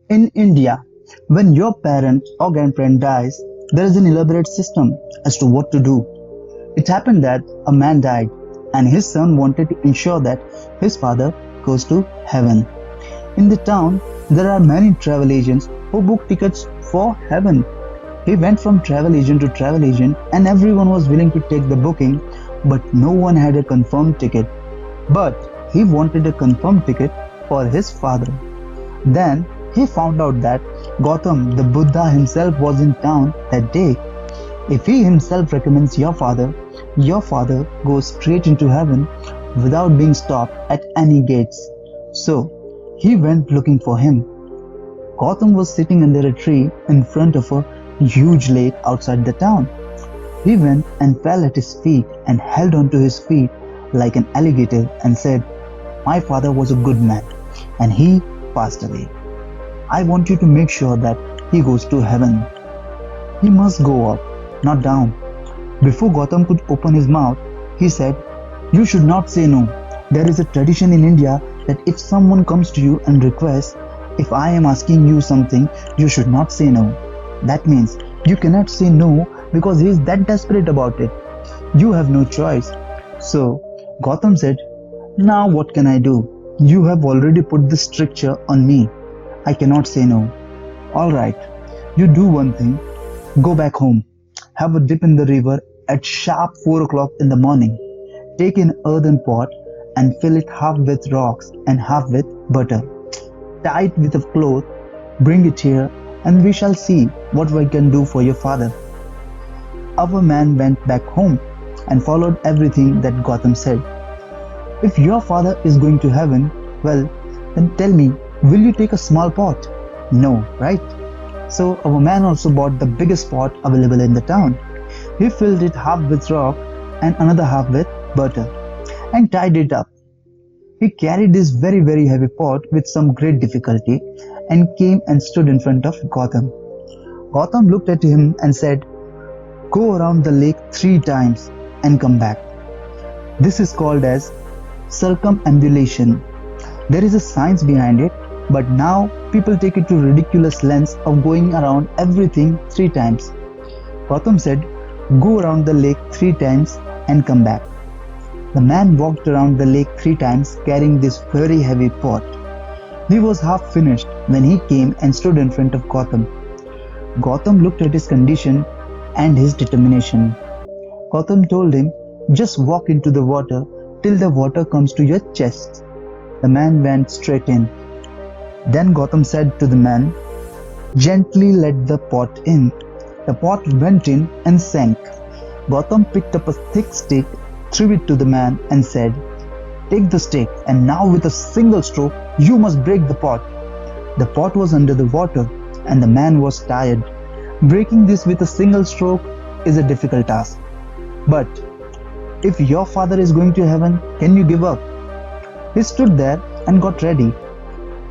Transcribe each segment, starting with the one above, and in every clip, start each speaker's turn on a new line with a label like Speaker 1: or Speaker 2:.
Speaker 1: In India, when your parent or grandparent dies, there is an elaborate system as to what to do. It happened that a man died and his son wanted to ensure that his father goes to heaven. In the town, there are many travel agents who book tickets for heaven. He went from travel agent to travel agent and everyone was willing to take the booking, but no one had a confirmed ticket. But he wanted a confirmed ticket for his father. Then he found out that Gautam, the Buddha himself, was in town that day. If he himself recommends your father goes straight into heaven without being stopped at any gates. So he went looking for him. Gautam was sitting under a tree in front of a huge lake outside the town. He went and fell at his feet and held onto his feet like an alligator and said, "My father was a good man and he passed away. I want you to make sure that he goes to heaven. He must go up, not down." Before Gautam could open his mouth, he said, "You should not say no. There is a tradition in India that if someone comes to you and requests, if I am asking you something, you should not say no. That means you cannot say no because he is that desperate about it. You have no choice." So Gautam said, "Now what can I do? You have already put this stricture on me. I cannot say no. Alright, you do one thing. Go back home. Have a dip in the river at sharp 4 o'clock in the morning. Take an earthen pot and fill it half with rocks and half with butter. Tie it with a cloth, bring it here, and we shall see what we can do for your father." Our man went back home and followed everything that Gautam said. "If your father is going to heaven, well, then tell me, will you take a small pot?" No, right? So our man also bought the biggest pot available in the town. He filled it half with rock and another half with butter and tied it up. He carried this very heavy pot with some great difficulty and came and stood in front of Gautam. Gautam looked at him and said, "Go around the lake 3 times and come back." This is called as circumambulation. There is a science behind it, but now people take it to ridiculous lengths of going around everything 3 times. Gautam said, "Go around the lake 3 times and come back." The man walked around the lake 3 times carrying this very heavy pot. He was half finished when he came and stood in front of Gautam. Gautam looked at his condition and his determination. Gautam told him, "Just walk into the water till the water comes to your chest." The man went straight in. Then Gautam said to the man, "Gently let the pot in." The pot went in and sank. Gautam picked up a thick stick, threw it to the man and said, "Take the stick and now with a single stroke you must break the pot." The pot was under the water and the man was tired. Breaking this with a single stroke is a difficult task. But if your father is going to heaven, can you give up? He stood there and got ready.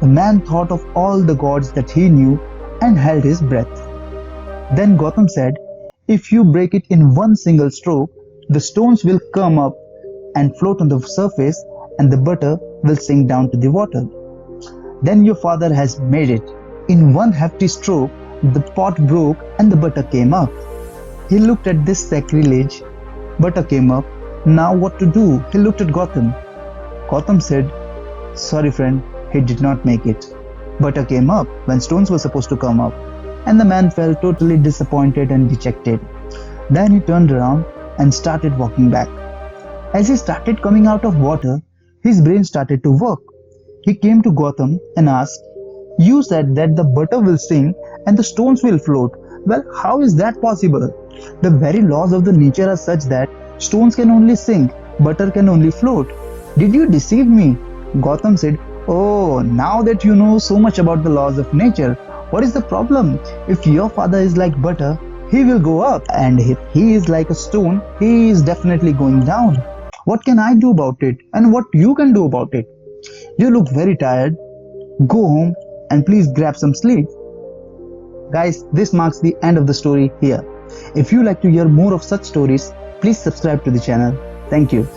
Speaker 1: The man thought of all the gods that he knew and held his breath. Then Gautam said, "If you break it in one single stroke, the stones will come up and float on the surface and the butter will sink down to the water. Then your father has made it." In one hefty stroke, the pot broke and the butter came up. He looked at this sacrilege. Butter came up. Now what to do? He looked at Gautam. Gautam said, "Sorry friend, he did not make it." Butter came up when stones were supposed to come up, and the man felt totally disappointed and dejected. Then he turned around and started walking back. As he started coming out of water, his brain started to work. He came to Gautam and asked, "You said that the butter will sink and the stones will float. Well, how is that possible? The very laws of the nature are such that stones can only sink, butter can only float. Did you deceive me?" Gautam said, "Oh, now that you know so much about the laws of nature, what is the problem? If your father is like butter, he will go up, and if he is like a stone, he is definitely going down. What can I do about it, and what you can do about it? You look very tired. Go home and please grab some sleep." Guys, this marks the end of the story here. If you like to hear more of such stories, please subscribe to the channel. Thank you.